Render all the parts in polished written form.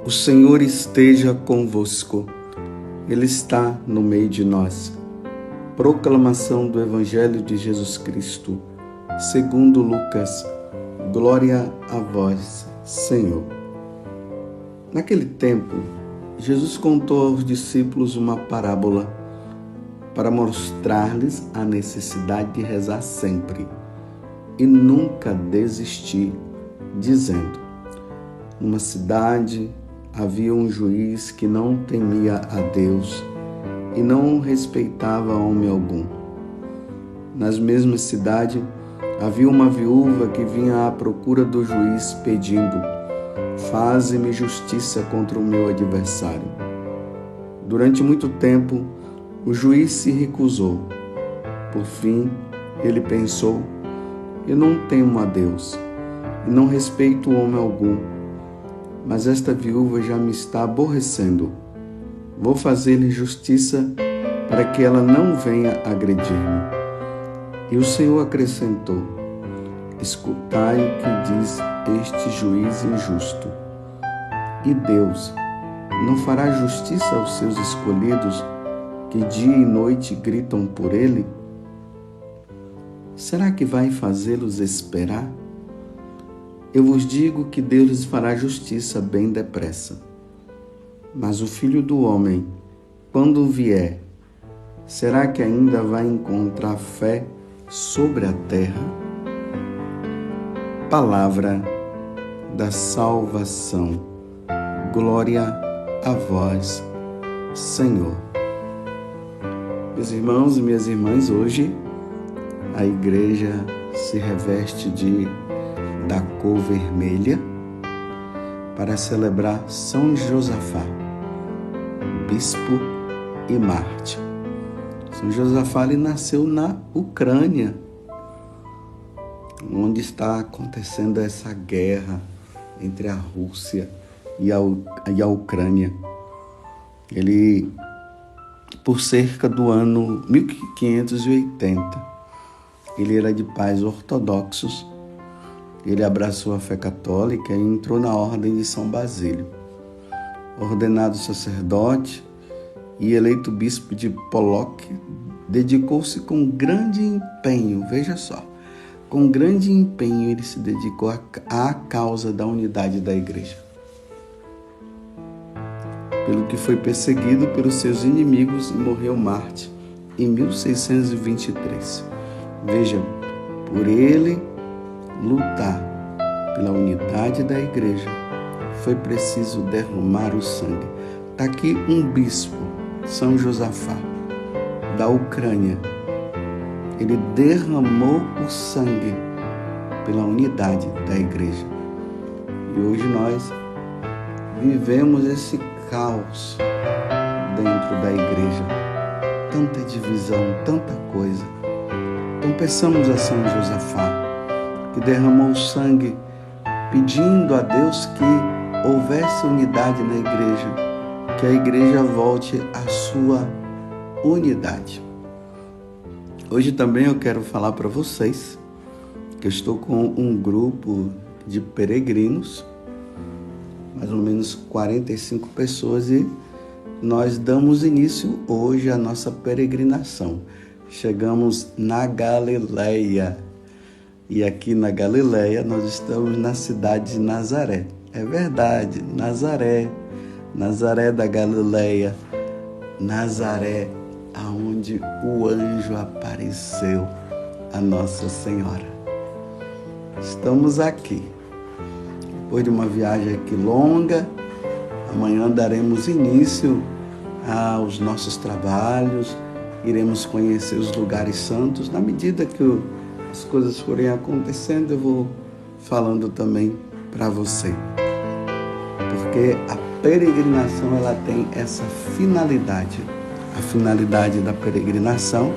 O Senhor esteja convosco. Ele está no meio de nós. Proclamação do Evangelho de Jesus Cristo, segundo Lucas. Glória a vós, Senhor. Naquele tempo, Jesus contou aos discípulos uma parábola para mostrar-lhes a necessidade de rezar sempre e nunca desistir, dizendo: numa cidade havia um juiz que não temia a Deus e não respeitava homem algum. Nas mesmas cidades havia uma viúva que vinha à procura do juiz pedindo: faze-me justiça contra o meu adversário. Durante muito tempo, o juiz se recusou. Por fim, ele pensou: eu não temo a Deus e não respeito homem algum, mas esta viúva já me está aborrecendo. Vou fazer-lhe justiça para que ela não venha agredir-me. E o Senhor acrescentou: escutai o que diz este juiz injusto. E Deus não fará justiça aos seus escolhidos que dia e noite gritam por ele? Será que vai fazê-los esperar? Eu vos digo que Deus lhes fará justiça bem depressa. Mas o Filho do Homem, quando vier, será que ainda vai encontrar fé sobre a terra? Palavra da salvação. Glória a vós, Senhor. Meus irmãos e minhas irmãs, hoje a igreja se reveste da cor vermelha para celebrar São Josafá, bispo e mártir. São Josafá ele nasceu na Ucrânia, onde está acontecendo essa guerra entre a Rússia e a Ucrânia. Ele, por cerca do ano 1580, ele era de pais ortodoxos. Ele abraçou a fé católica e entrou na ordem de São Basílio. Ordenado sacerdote e eleito bispo de Polóck, dedicou-se com grande empenho, veja só, com grande empenho ele se dedicou à causa da unidade da igreja. Pelo que foi perseguido pelos seus inimigos e morreu mártir em 1623. Veja, por ele lutar pela unidade da igreja, foi preciso derramar o sangue. Está aqui um bispo, São Josafá, da Ucrânia. Ele derramou o sangue pela unidade da igreja. E hoje nós vivemos esse caos dentro da igreja. Tanta divisão, tanta coisa. Então peçamos a São Josafá, que derramou sangue, pedindo a Deus que houvesse unidade na igreja, que a igreja volte à sua unidade. Hoje também eu quero falar para vocês que eu estou com um grupo de peregrinos, mais ou menos 45 pessoas, e nós damos início hoje à nossa peregrinação. Chegamos na Galileia. E aqui na Galileia nós estamos na cidade de Nazaré. É verdade, Nazaré da Galileia, Nazaré, aonde o anjo apareceu a Nossa Senhora. Estamos aqui, depois de uma viagem aqui longa. Amanhã daremos início aos nossos trabalhos, iremos conhecer os lugares santos. Na medida que as coisas forem acontecendo, eu vou falando também para você. Porque a peregrinação, ela tem essa finalidade. A finalidade da peregrinação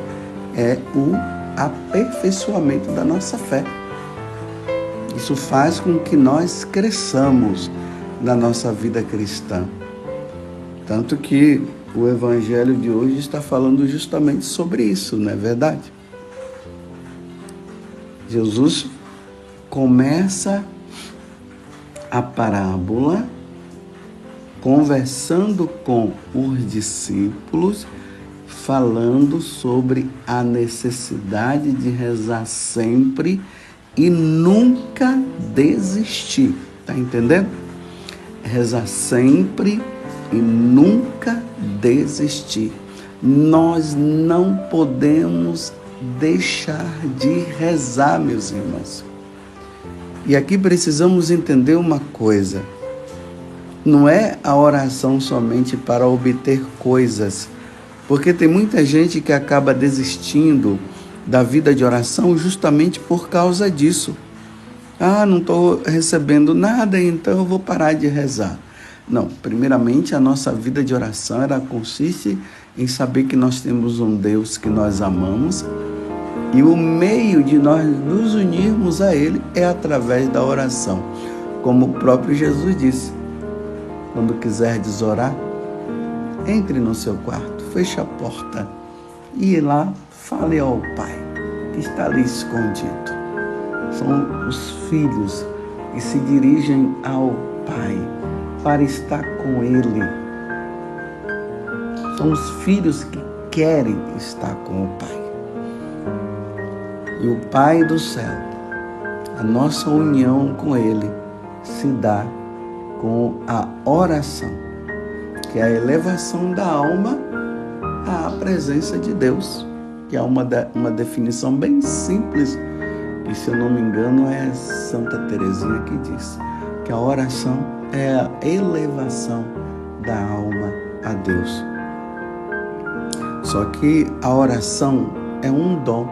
é o aperfeiçoamento da nossa fé. Isso faz com que nós cresçamos na nossa vida cristã. Tanto que o Evangelho de hoje está falando justamente sobre isso, não é verdade? Jesus começa a parábola conversando com os discípulos, falando sobre a necessidade de rezar sempre e nunca desistir. Tá entendendo? Rezar sempre e nunca desistir. Nós não podemos deixar de rezar, meus irmãos. E aqui precisamos entender uma coisa. Não é a oração somente para obter coisas, porque tem muita gente que acaba desistindo da vida de oração justamente por causa disso. Não estou recebendo nada, então eu vou parar de rezar. Não, primeiramente a nossa vida de oração ela consiste em saber que nós temos um Deus que nós amamos e o meio de nós nos unirmos a Ele é através da oração. Como o próprio Jesus disse, quando quiserdes orar, entre no seu quarto, feche a porta e lá fale ao Pai, que está ali escondido. São os filhos que se dirigem ao Pai para estar com Ele. São os filhos que querem estar com o Pai. E o Pai do céu, a nossa união com Ele se dá com a oração, que é a elevação da alma à presença de Deus, que é uma definição bem simples, que, se eu não me engano, é Santa Teresinha que diz que a oração é a elevação da alma a Deus. Só que a oração é um dom.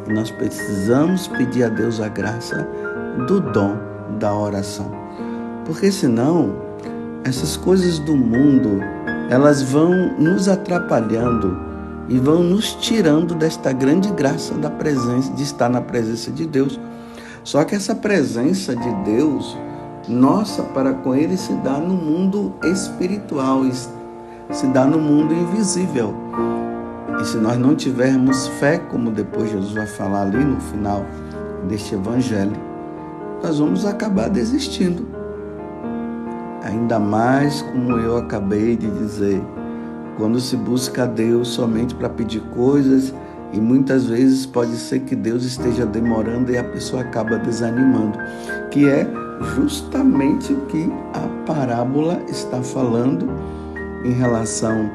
E nós precisamos pedir a Deus a graça do dom da oração. Porque senão, essas coisas do mundo, elas vão nos atrapalhando e vão nos tirando desta grande graça da presença, de estar na presença de Deus. Só que essa presença de Deus, nossa, para com Ele, se dá no mundo espiritual, se dá no mundo invisível. E se nós não tivermos fé, como depois Jesus vai falar ali no final deste evangelho, nós vamos acabar desistindo. Ainda mais como eu acabei de dizer, quando se busca a Deus somente para pedir coisas, e muitas vezes pode ser que Deus esteja demorando e a pessoa acaba desanimando, que é justamente o que a parábola está falando em relação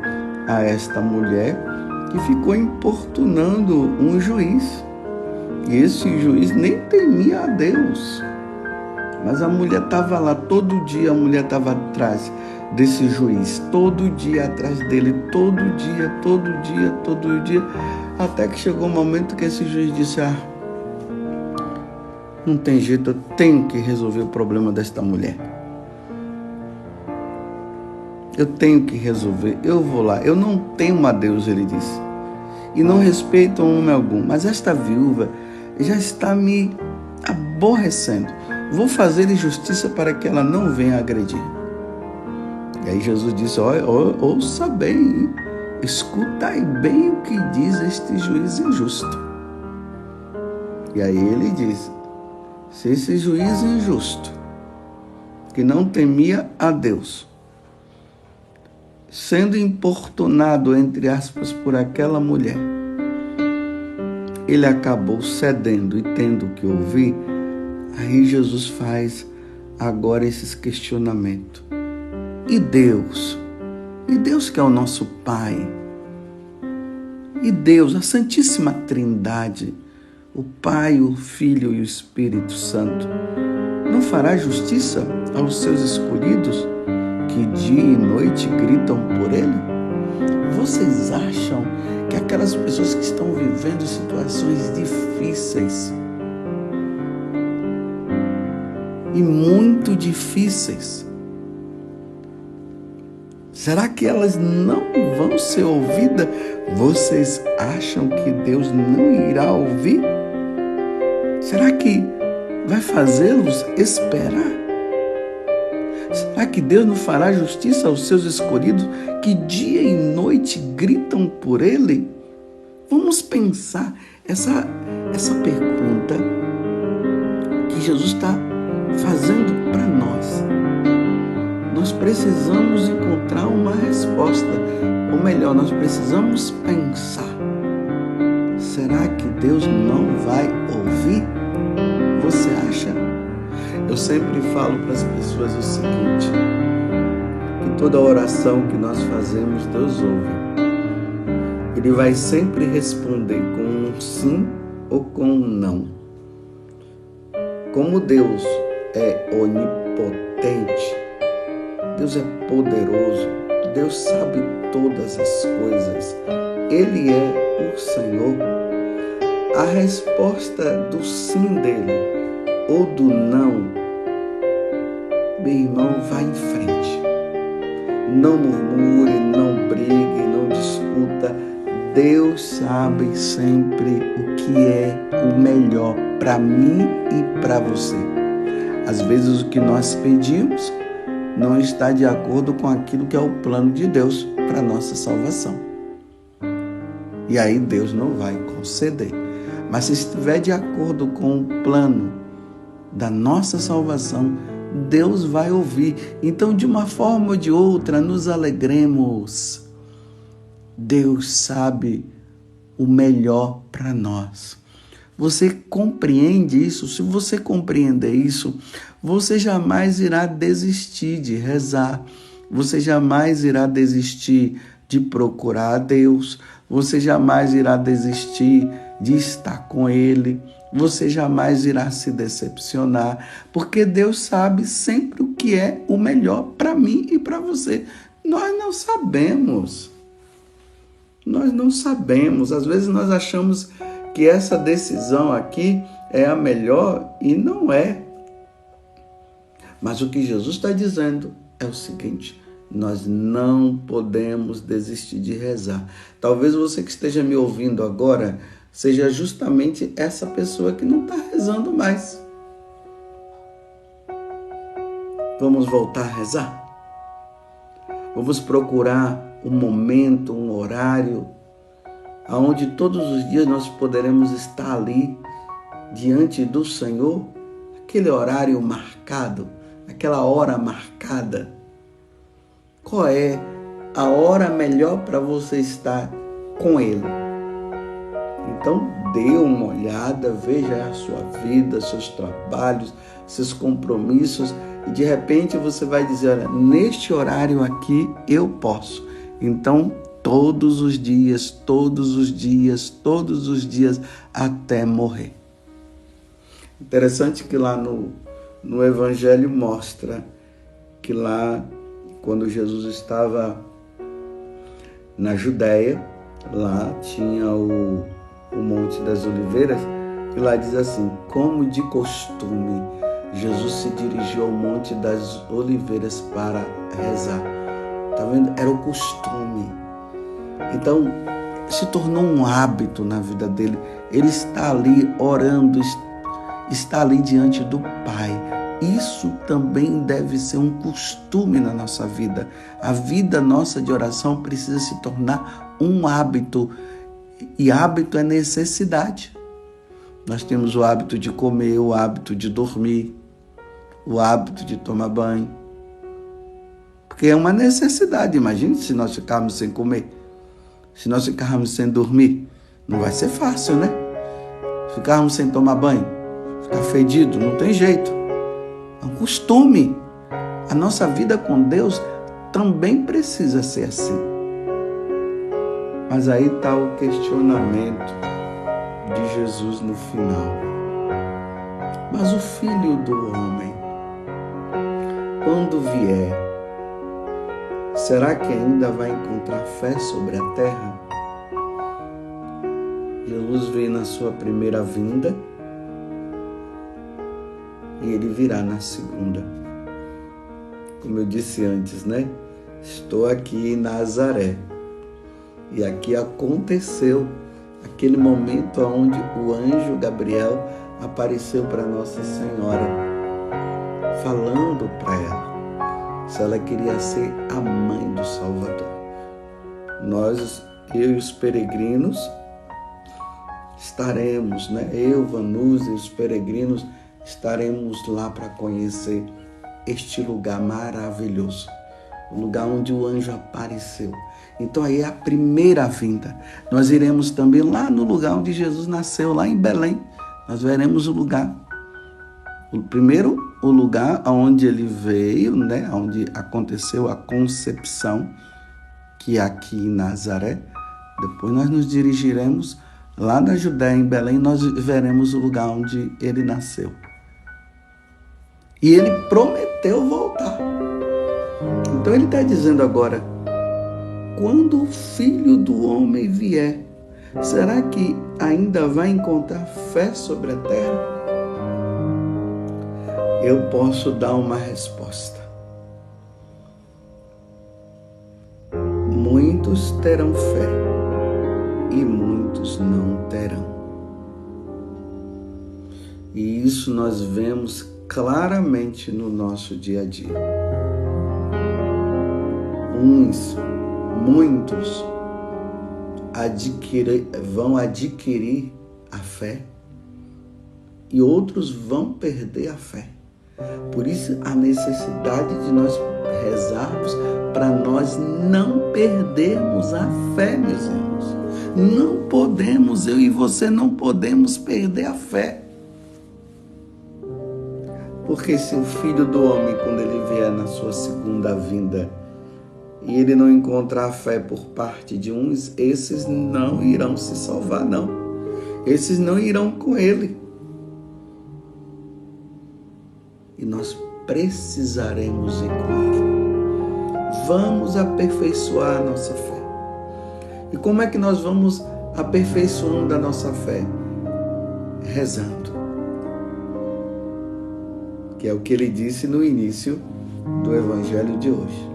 a esta mulher que ficou importunando um juiz. E esse juiz nem temia a Deus. Mas a mulher estava lá, todo dia a mulher estava atrás desse juiz, todo dia atrás dele, todo dia, até que chegou um momento que esse juiz disse: não tem jeito, eu tenho que resolver o problema desta mulher. Eu tenho que resolver, eu vou lá. Eu não temo a Deus, ele disse, e não respeito homem algum, mas esta viúva já está me aborrecendo. Vou fazer-lhe justiça para que ela não venha agredir. E aí Jesus disse: ouça bem, escutai bem o que diz este juiz injusto. E aí ele diz: se esse juiz injusto, que não temia a Deus, sendo importunado, entre aspas, por aquela mulher, ele acabou cedendo e tendo que ouvir, aí Jesus faz agora esses questionamentos. E Deus? E Deus que é o nosso Pai? E Deus, a Santíssima Trindade, o Pai, o Filho e o Espírito Santo, não fará justiça aos seus escolhidos que dia e noite gritam por Ele? Vocês acham que aquelas pessoas que estão vivendo situações difíceis e muito difíceis, será que elas não vão ser ouvidas? Vocês acham que Deus não irá ouvir? Será que vai fazê-los esperar? Será que Deus não fará justiça aos seus escolhidos que dia e noite gritam por Ele? Vamos pensar essa pergunta que Jesus está fazendo para nós. nós precisamos encontrar uma resposta. Ou melhor, nós precisamos pensar. Será que Deus não vai ouvir? Você acha? Eu sempre falo para as pessoas o seguinte, que toda oração que nós fazemos, Deus ouve. Ele vai sempre responder com um sim ou com um não. Como Deus é onipotente, Deus é poderoso, Deus sabe todas as coisas, Ele é o Senhor. A resposta do sim dele ou do não, meu irmão, vá em frente. Não murmure, não brigue, não discuta. Deus sabe sempre o que é o melhor para mim e para você. Às vezes o que nós pedimos não está de acordo com aquilo que é o plano de Deus para a nossa salvação. E aí Deus não vai conceder. Mas se estiver de acordo com o plano da nossa salvação, Deus vai ouvir. Então, de uma forma ou de outra, nos alegremos. Deus sabe o melhor para nós. Você compreende isso? Se você compreender isso, você jamais irá desistir de rezar. Você jamais irá desistir de procurar a Deus. Você jamais irá desistir de estar com Ele. Você jamais irá se decepcionar, porque Deus sabe sempre o que é o melhor para mim e para você. Nós não sabemos. Nós não sabemos. Às vezes nós achamos que essa decisão aqui é a melhor e não é. Mas o que Jesus está dizendo é o seguinte: nós não podemos desistir de rezar. Talvez você que esteja me ouvindo agora seja justamente essa pessoa que não está rezando mais. Vamos voltar a rezar? Vamos procurar um momento, um horário, onde todos os dias nós poderemos estar ali, diante do Senhor, aquele horário marcado, aquela hora marcada. Qual é a hora melhor para você estar com Ele? Então, dê uma olhada, veja a sua vida, seus trabalhos, seus compromissos, e de repente você vai dizer: olha, neste horário aqui eu posso. Então, todos os dias, até morrer. Interessante que lá no Evangelho mostra que lá, quando Jesus estava na Judéia, lá tinha o Monte das Oliveiras, e lá diz assim: como de costume, Jesus se dirigiu ao Monte das Oliveiras para rezar. Tá vendo? Era o costume. Então, se tornou um hábito na vida dele. Ele está ali orando, está ali diante do Pai. Isso também deve ser um costume na nossa vida. A vida nossa de oração precisa se tornar um hábito. E hábito é necessidade. Nós temos o hábito de comer, o hábito de dormir, o hábito de tomar banho. Porque é uma necessidade. Imagine se nós ficarmos sem comer, se nós ficarmos sem dormir. Não vai ser fácil, né? Ficarmos sem tomar banho, ficar fedido, não tem jeito. É um costume. A nossa vida com Deus também precisa ser assim. Mas aí está o questionamento de Jesus no final. Mas o Filho do Homem, quando vier, será que ainda vai encontrar fé sobre a terra? Jesus veio na sua primeira vinda e ele virá na segunda. Como eu disse antes, né? Estou aqui em Nazaré. E aqui aconteceu aquele momento onde o anjo Gabriel apareceu para Nossa Senhora, falando para ela se ela queria ser a mãe do Salvador. Nós, eu e os peregrinos, estaremos, né? Eu, Vanusa e os peregrinos estaremos lá para conhecer este lugar maravilhoso, o lugar onde o anjo apareceu. Então aí é a primeira vinda. Nós iremos também lá no lugar onde Jesus nasceu, lá em Belém. Nós veremos o lugar. Primeiro, o lugar onde ele veio, né? Onde aconteceu a concepção, que é aqui em Nazaré. Depois nós nos dirigiremos lá na Judéia, em Belém, nós veremos o lugar onde ele nasceu. E ele prometeu voltar. Então ele está dizendo agora, quando o Filho do Homem vier, será que ainda vai encontrar fé sobre a terra? Eu posso dar uma resposta. Muitos terão fé e muitos não terão. E isso nós vemos claramente no nosso dia a dia. Muitos vão adquirir a fé e outros vão perder a fé. Por isso a necessidade de nós rezarmos para nós não perdermos a fé, meus irmãos. Não podemos, eu e você não podemos perder a fé. Porque se o Filho do Homem, quando ele vier na sua segunda vinda, e ele não encontrar fé por parte de uns, esses não irão se salvar, não. Esses não irão com ele. E nós precisaremos ir com ele. Vamos aperfeiçoar a nossa fé. E como é que nós vamos aperfeiçoando a nossa fé? Rezando. Que é o que ele disse no início do evangelho de hoje.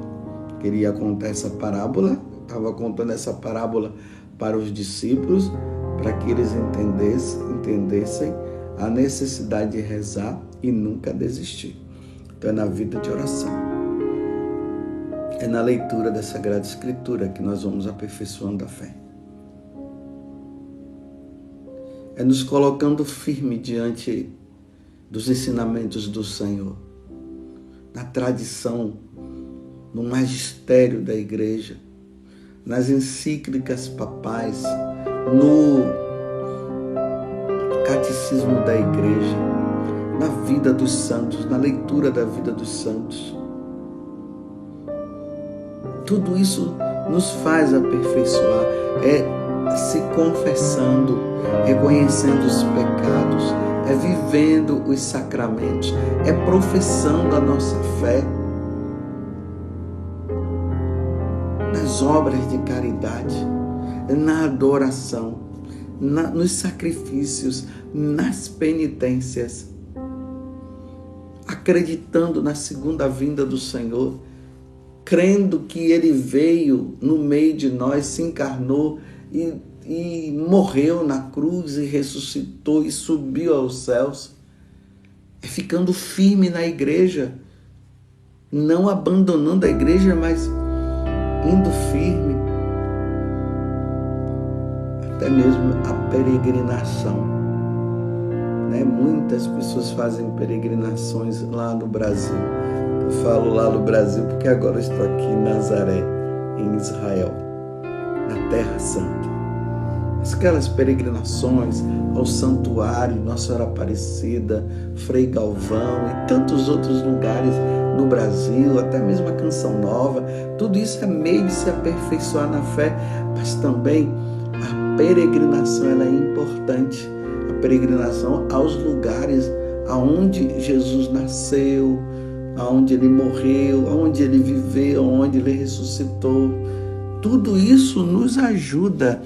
Queria contar essa parábola, estava contando essa parábola para os discípulos, para que eles entendessem a necessidade de rezar e nunca desistir. Então é na vida de oração. É na leitura da Sagrada Escritura que nós vamos aperfeiçoando a fé. É nos colocando firme diante dos ensinamentos do Senhor, na tradição, no magistério da igreja, nas encíclicas papais, no catecismo da igreja, na vida dos santos, na leitura da vida dos santos. Tudo isso nos faz aperfeiçoar, é se confessando, reconhecendo os pecados, é vivendo os sacramentos, é professando a nossa fé nas obras de caridade, na adoração, nos sacrifícios, nas penitências, acreditando na segunda vinda do Senhor, crendo que Ele veio no meio de nós, se encarnou e morreu na cruz e ressuscitou e subiu aos céus. É ficando firme na igreja, não abandonando a igreja, mas indo firme. Até mesmo a peregrinação, né? Muitas pessoas fazem peregrinações lá no Brasil. Eu falo lá no Brasil porque agora eu estou aqui em Nazaré, em Israel, na Terra Santa. Aquelas peregrinações ao santuário, Nossa Senhora Aparecida, Frei Galvão e tantos outros lugares no Brasil, até mesmo a Canção Nova, tudo isso é meio de se aperfeiçoar na fé, mas também a peregrinação ela é importante. A peregrinação aos lugares aonde Jesus nasceu, aonde ele morreu, aonde ele viveu, aonde ele ressuscitou. Tudo isso nos ajuda.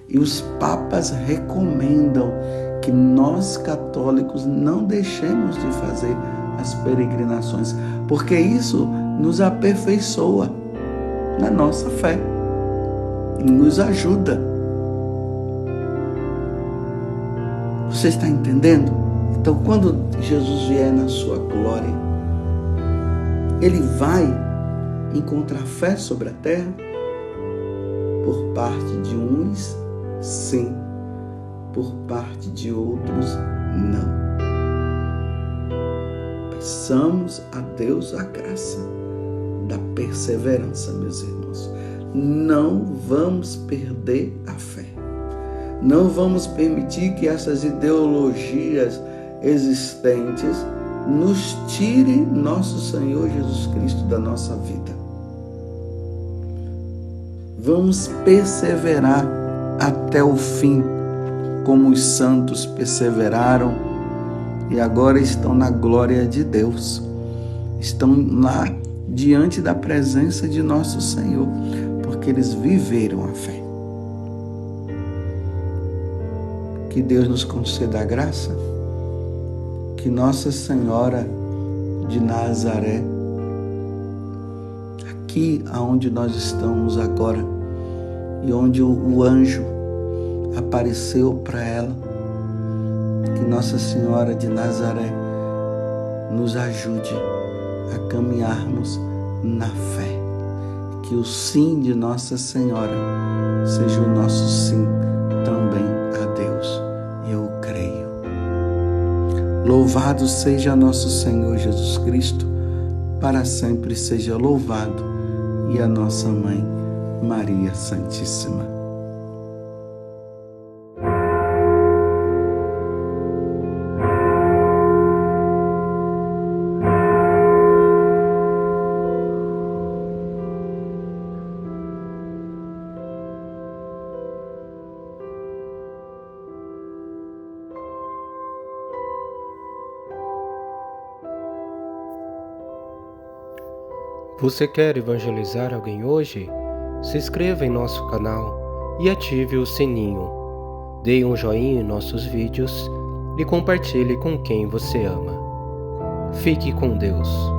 E os papas recomendam que nós católicos não deixemos de fazer as peregrinações, porque isso nos aperfeiçoa na nossa fé, nos ajuda. Você está entendendo? Então, quando Jesus vier na sua glória, Ele vai encontrar fé sobre a terra? Por parte de uns, sim. Por parte de outros, não. Peçamos a Deus a graça da perseverança, meus irmãos. Não vamos perder a fé. Não vamos permitir que essas ideologias existentes nos tire nosso Senhor Jesus Cristo da nossa vida. Vamos perseverar até o fim, como os santos perseveraram e agora estão na glória de Deus. Estão lá diante da presença de nosso Senhor, porque eles viveram a fé. Que Deus nos conceda a graça, que Nossa Senhora de Nazaré, aqui aonde nós estamos agora, e onde o anjo apareceu para ela, que Nossa Senhora de Nazaré nos ajude a caminharmos na fé, que o sim de Nossa Senhora seja o nosso sim também a Deus. Eu creio. Louvado seja nosso Senhor Jesus Cristo, para sempre seja louvado, e a nossa Mãe, Maria Santíssima. Você quer evangelizar alguém hoje? Se inscreva em nosso canal e ative o sininho. Dê um joinha em nossos vídeos e compartilhe com quem você ama. Fique com Deus.